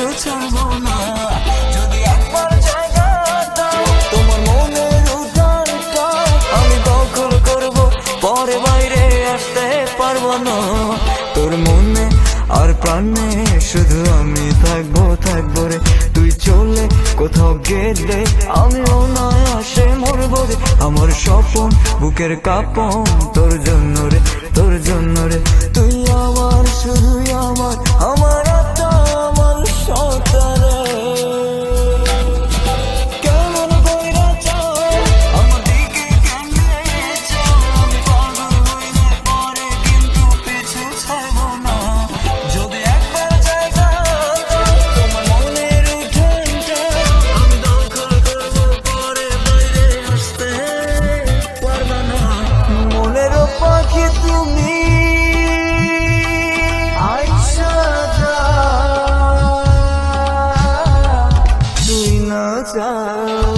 পিছু ছাড়বো না। যদি একবার জায়গা দাও তোমার মনের উঠানটা আমি দখল করব, পরে বাইরে আসতে পারবো না। তোর মনে আর প্রাণে শুধু আমি থাকবো থাকবো রে। তুই চলে কোথাও গেলে আমি অনায়াসে মরবো রে। আমার স্বপ্ন বুকের কাঁপন তোর জন্য রে, তোর জন্য রে। তুই আমার শুধুই আমার, আমার আত্মা আমার সত্তারে। কেমন কইরা চাও আমার দিকে, কেমনে চাও আমি পাগল হইলে পরে কিন্তু পিছু ছাড়বো না। যদি একবার জায়গা দাও তোমার মনের উঠানটা আমি দখল করবো, পরে বাইরে আসতে পারবা না। মনের পাখি তুমি আইসা যাও, তুই না যাও।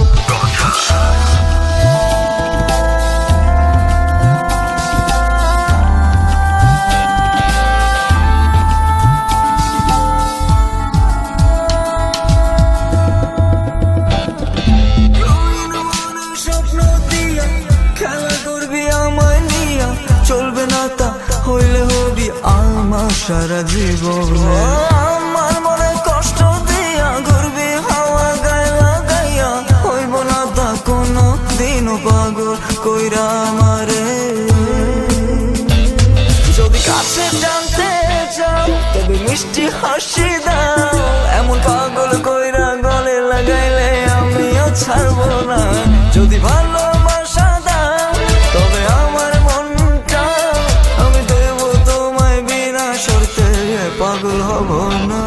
স্বপ্ন দিয়া খেলা করবি আমায় নিয়া, চলবে না তা হইলে হবি আমার সারা জীবন। আমার মনে কষ্ট দিয়া ঘুরবি হাওয়া গায়া গাইয়া, হইব না তা কোনো দিনও পাগল কইরা আমারে। যদি কাছে জানতে চাও তবে মিষ্টি হাসি দাও, এমন পাগল কইরা গলে লাগাইলে আমিও ছাড়বো না। যদি ভালোবাসা দাও তবে আমার মনটা আমি দেব তোমায়, বিনা শর্তে পাগল হব না।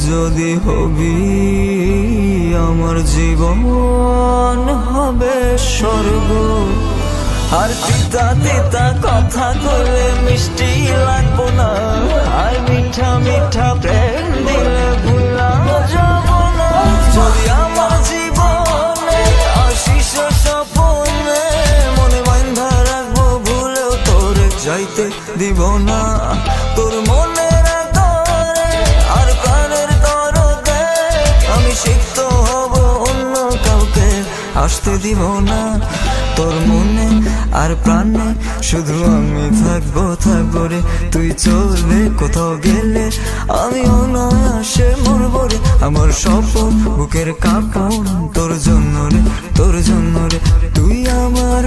যদি হবি আমার জীবন হবে স্বর্গ, আর তিতা তিতা কথা কইলে মিষ্টি লাগবো না, আর মিঠা মিঠা প্রেম দিলে ভুলাম যাব না। যদি আমার জীবনে আসিস স্বপনে মনে বান্ধা রাখবো, ভুলেও তোরে যাইতে দিব না। তোর মনে আর প্রাণের দরদে আমি সিক্ত হব, অন্য কাউকে আসতে দিব না। তোর মনে আর প্রাণে শুধু আমি থাকবো থাকবো রে। তুই চলে কোথাও গেলে আমি অনায়াসে মরবো রে। আমার স্বপ্ন বুকের কাঁপন তোর জন্য রে, তোর জন্য রে। তুই আমার